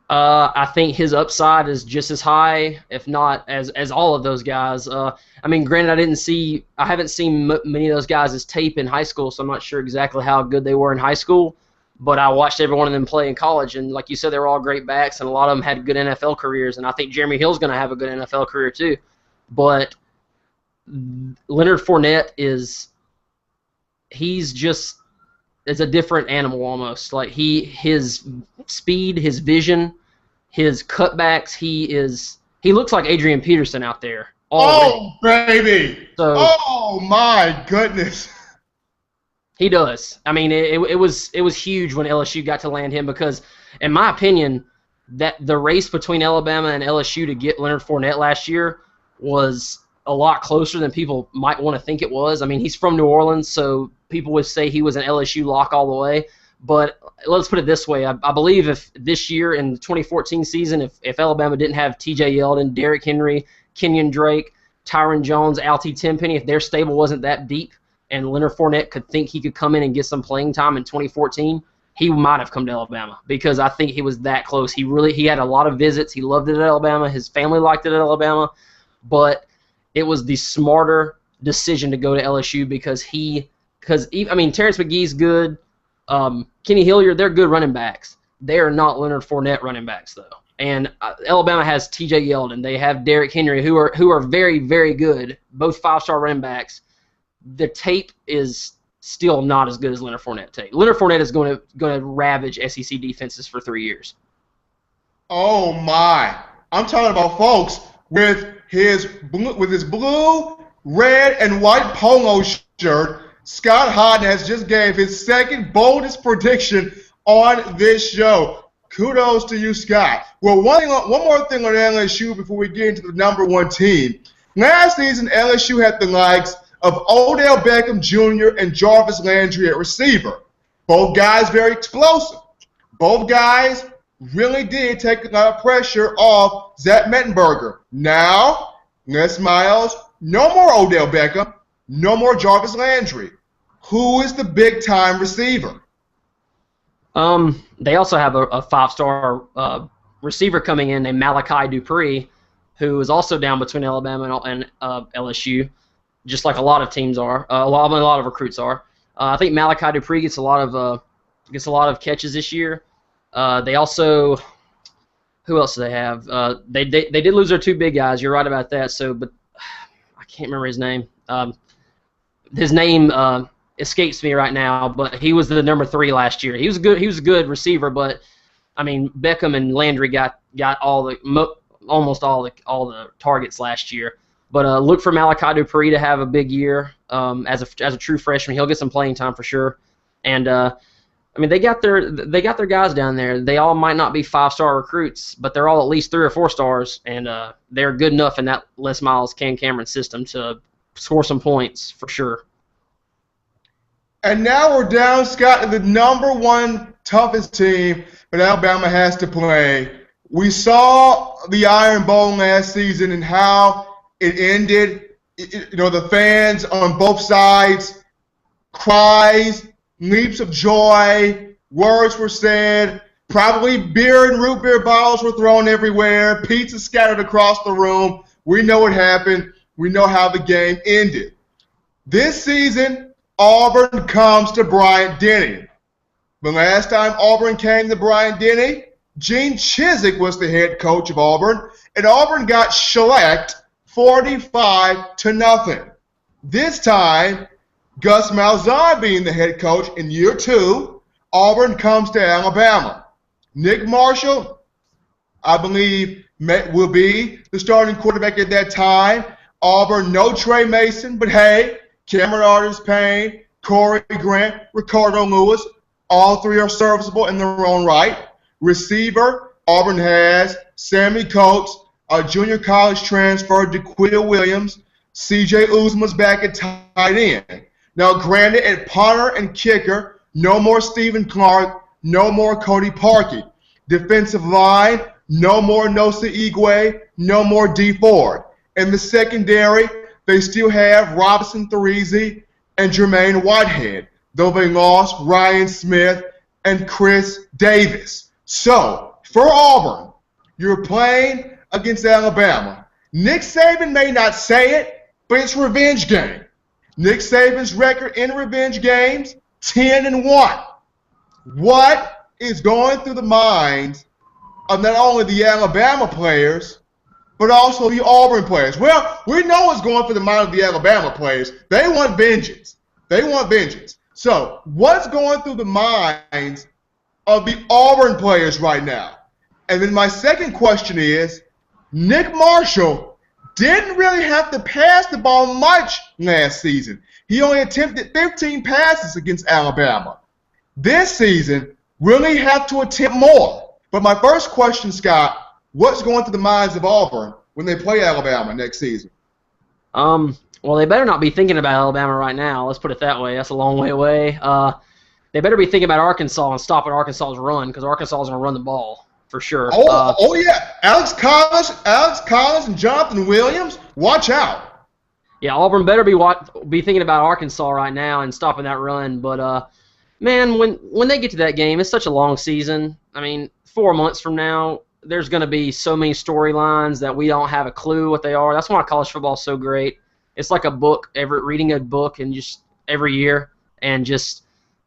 I think his upside is just as high, if not as all of those guys. I mean, granted, I haven't seen many of those guys' tape in high school, so I'm not sure exactly how good they were in high school. But I watched every one of them play in college, and like you said, they were all great backs, and a lot of them had good NFL careers, and I think Jeremy Hill's going to have a good NFL career too. But Leonard Fournette is a different animal almost. Like his speed, his vision, His cutbacks, he looks like Adrian Peterson out there already. Oh, baby. So, oh, my goodness. He does. I mean, it was huge when LSU got to land him because, in my opinion, that the race between Alabama and LSU to get Leonard Fournette last year was a lot closer than people might want to think it was. I mean, he's from New Orleans, so people would say he was an LSU lock all the way. But let's put it this way. I believe if this year in the 2014 season, if Alabama didn't have T.J. Yeldon, Derrick Henry, Kenyon Drake, Tyron Jones, Alty Tenpenny, if their stable wasn't that deep and Leonard Fournette could think he could come in and get some playing time in 2014, he might have come to Alabama because I think he was that close. He had a lot of visits. He loved it at Alabama. His family liked it at Alabama. But it was the smarter decision to go to LSU because Terrence McGee's good. Kenny Hilliard, they're good running backs. They are not Leonard Fournette running backs, though. And Alabama has T.J. Yeldon. They have Derrick Henry, who are very, very good, both five-star running backs. The tape is still not as good as Leonard Fournette tape. Leonard Fournette is going to ravage SEC defenses for 3 years. Oh my! I'm talking about folks with his blue, red, and white polo shirt. Scott Hodnett has just gave his second boldest prediction on this show. Kudos to you, Scott. Well, one more thing on LSU before we get into the number one team. Last season, LSU had the likes of Odell Beckham Jr. and Jarvis Landry at receiver. Both guys very explosive. Both guys really did take a lot of pressure off Zach Mettenberger. Now, Les Miles, no more Odell Beckham, no more Jarvis Landry. Who is the big-time receiver? They also have a five-star receiver coming in named Malachi Dupree, who is also down between Alabama and LSU, just like a lot of teams are. A lot of recruits are. I think Malachi Dupree gets a lot of catches this year. They also, who else do they have? They did lose their two big guys. You're right about that. But I can't remember his name. His name escapes me right now. But he was the number 3 last year. He was a good receiver. But I mean, Beckham and Landry got almost all the targets last year. But look for Malachi Dupree to have a big year as a true freshman. He'll get some playing time for sure. And I mean, they got their guys down there. They all might not be 5-star recruits, but they're all at least 3 or 4 stars, and they're good enough in that Les Miles Cam Cameron system to score some points for sure. And now we're down, Scott, to the number 1 toughest team that Alabama has to play. We saw the Iron Bowl last season and how it ended. The fans on both sides, cries, leaps of joy, words were said, probably beer and root beer bottles were thrown everywhere, pizza scattered across the room. We know what happened. We know how the game ended. This season, Auburn comes to Bryant-Denny. The last time Auburn came to Bryant-Denny, Gene Chizik was the head coach of Auburn, and Auburn got shellacked 45-0. This time, Gus Malzahn being the head coach in year 2, Auburn comes to Alabama. Nick Marshall, I believe, will be the starting quarterback at that time. Auburn, no Trey Mason, but hey, Cameron Artis-Payne, Corey Grant, Ricardo Lewis, all 3 are serviceable in their own right. Receiver, Auburn has Sammy Coates, a junior college transfer, DeQuill Williams, C.J. Uzma's back at tight end. Now, granted, at punter and kicker, no more Stephen Clark, no more Cody Parkey. Defensive line, no more Nosa Igwe, no more D. Ford. In the secondary, they still have Robinson Threezy and Jermaine Whitehead, though they lost Ryan Smith and Chris Davis. So, for Auburn, you're playing against Alabama. Nick Saban may not say it, but it's revenge game. Nick Saban's record in revenge games, 10-1. What is going through the minds of not only the Alabama players, but also the Auburn players? Well, we know what's going through the mind of the Alabama players. They want vengeance. They want vengeance. So what's going through the minds of the Auburn players right now? And then my second question is, Nick Marshall didn't really have to pass the ball much last season. He only attempted 15 passes against Alabama. This season, will he have to attempt more? But my first question, Scott, what's going through the minds of Auburn when they play Alabama next season? Well, they better not be thinking about Alabama right now. Let's put it that way. That's a long way away. They better be thinking about Arkansas and stopping Arkansas's run, because Arkansas is going to run the ball for sure. Oh yeah, Alex Collins, and Jonathan Williams. Watch out. Yeah, Auburn better be thinking about Arkansas right now and stopping that run. But man, when they get to that game, it's such a long season. I mean, 4 months from now, there's going to be so many storylines that we don't have a clue what they are. That's why college football is so great. It's like a book, reading a book and just every year, and just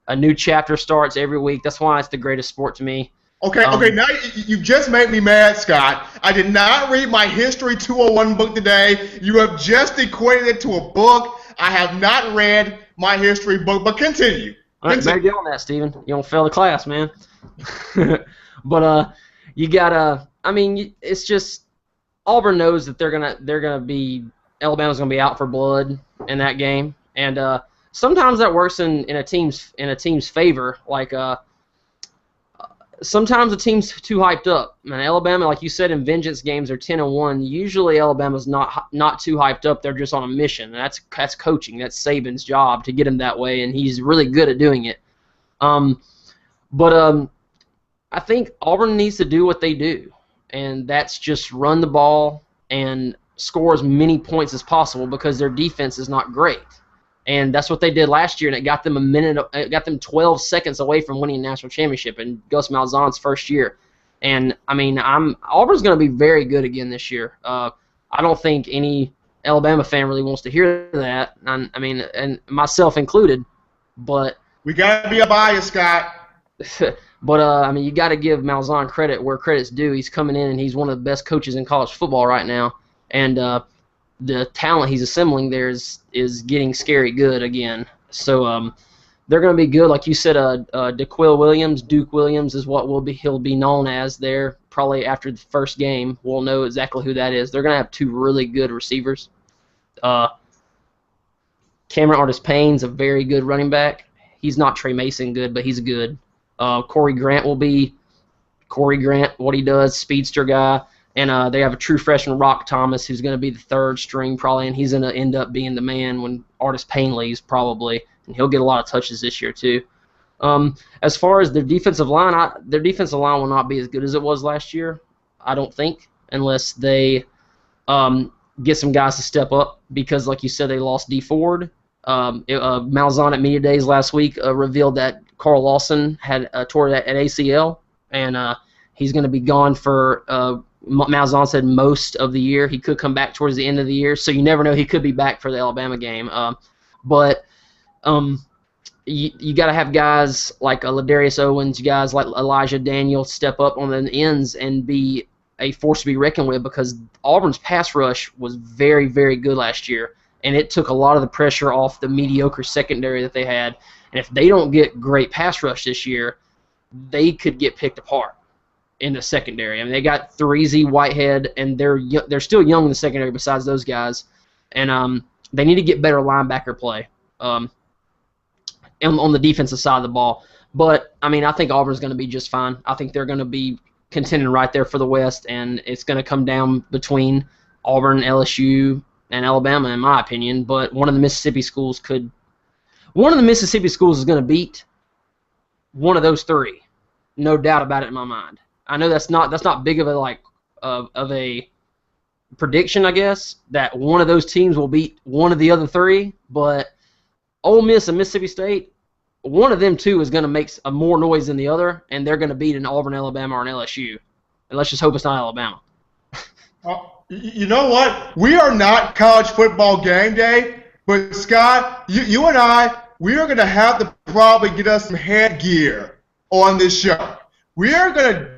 a new chapter starts every week. That's why it's the greatest sport to me. Okay, now you've just made me mad, Scott. I did not read my History 201 book today. You have just equated it to a book. I have not read my history book, but continue. All right, better get on that, Stephen. You don't fail the class, man. But you gotta. I mean, it's just Auburn knows that Alabama's gonna be out for blood in that game, and sometimes that works in a team's favor. Like sometimes the team's too hyped up. And Alabama, like you said, in vengeance games are 10-1. Usually Alabama's not too hyped up. They're just on a mission. And that's coaching. That's Saban's job to get him that way, and he's really good at doing it. But I think Auburn needs to do what they do, and that's just run the ball and score as many points as possible, because their defense is not great. And that's what they did last year, and it got them 12 seconds away from winning a national championship in Gus Malzahn's first year. And I mean, Auburn's going to be very good again this year. I don't think any Alabama fan really wants to hear that. I mean, and myself included. But we got to be a bias, Scott. But I mean, you got to give Malzahn credit where credit's due. He's coming in, and he's one of the best coaches in college football right now. And the talent he's assembling there is getting scary good again. So they're going to be good. Like you said, Duke Williams is what he'll be known as there. Probably after the first game, we'll know exactly who that is. They're going to have two really good receivers. Cameron Artis-Payne's a very good running back. He's not Trey Mason good, but he's good. Corey Grant will be Corey Grant, what he does, speedster guy. And they have a true freshman, Rock Thomas, who's going to be the third string probably, and he's going to end up being the man when Artis-Payne leaves probably, and he'll get a lot of touches this year too. As far as their defensive line will not be as good as it was last year, I don't think, unless they get some guys to step up, because like you said, they lost D Ford. Malzahn at Media Days last week revealed that Carl Lawson had tore that at ACL, and he's going to be gone for Malzahn said most of the year. He could come back towards the end of the year, so you never know. He could be back for the Alabama game. But you got to have guys like Ladarius Owens, guys like Elijah Daniel step up on the ends and be a force to be reckoned with, because Auburn's pass rush was very, very good last year, and it took a lot of the pressure off the mediocre secondary that they had. And if they don't get great pass rush this year, they could get picked apart in the secondary. I mean, they got Threezy, Whitehead, and they're still young in the secondary besides those guys. And they need to get better linebacker play on the defensive side of the ball. But, I mean, I think Auburn's going to be just fine. I think they're going to be contending right there for the West, and it's going to come down between Auburn, LSU, and Alabama, in my opinion. But one of the Mississippi schools is going to beat one of those three. No doubt about it in my mind. I know that's not big of a prediction, I guess, that one of those teams will beat one of the other three, but Ole Miss and Mississippi State, one of them two is going to make more noise than the other, and they're going to beat an Auburn, Alabama, or an LSU. And let's just hope it's not Alabama. You know what? We are not college football game day, but Scott, you and I, we are going to have to probably get us some headgear on this show. We are going to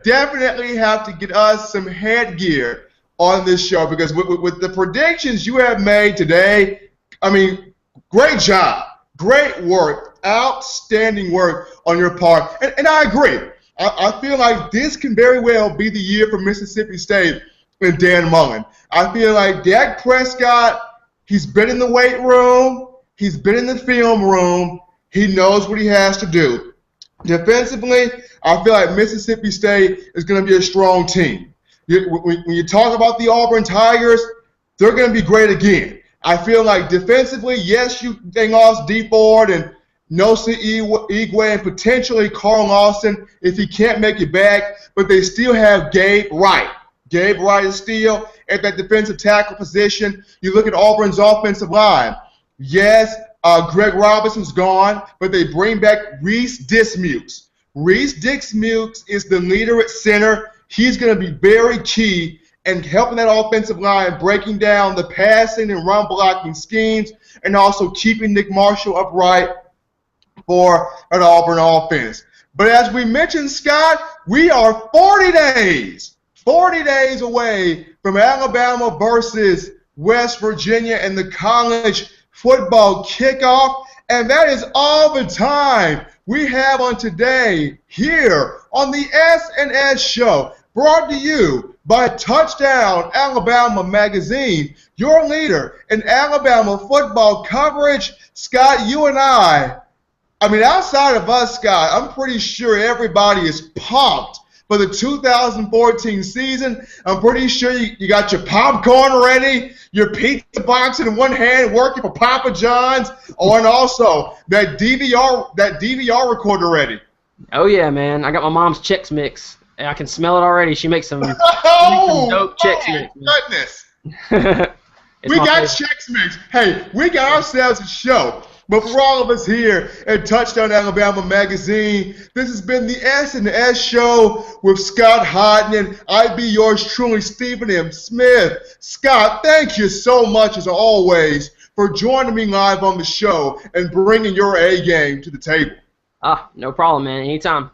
definitely have to get us some headgear on this show, because with the predictions you have made today, I mean, great job, great work, outstanding work on your part. And I agree. I feel like this can very well be the year for Mississippi State and Dan Mullen. I feel like Dak Prescott, he's been in the weight room, he's been in the film room, he knows what he has to do. Defensively, I feel like Mississippi State is going to be a strong team. When you talk about the Auburn Tigers, they're going to be great again. I feel like defensively, yes, you lost D Ford and Nosa Igwe and potentially Carl Lawson if he can't make it back, but they still have Gabe Wright. Gabe Wright is still at that defensive tackle position. You look at Auburn's offensive line. Yes, Greg Robinson's gone, but they bring back Reese Dismukes. Reese Dismukes is the leader at center. He's going to be very key in helping that offensive line, breaking down the passing and run blocking schemes, and also keeping Nick Marshall upright for an Auburn offense. But as we mentioned, Scott, we are 40 days away from Alabama versus West Virginia and the college football kickoff, and that is all the time we have on today here on the S&S Show, brought to you by Touchdown Alabama Magazine, your leader in Alabama football coverage. Scott, you and I mean, outside of us, Scott, I'm pretty sure everybody is pumped for the 2014 season. I'm pretty sure you got your popcorn ready, your pizza box in one hand, working for Papa John's, and also that DVR recorder ready. Oh yeah, man! I got my mom's Chex Mix. I can smell it already. She makes some, dope Chex Mix. Goodness! We got Chex Mix. Hey, we got ourselves a show. But for all of us here at Touchdown Alabama Magazine, this has been the S&S Show with Scott Hodnett. I be yours truly, Stephen M. Smith. Scott, thank you so much, as always, for joining me live on the show and bringing your A game to the table. No problem, man. Anytime.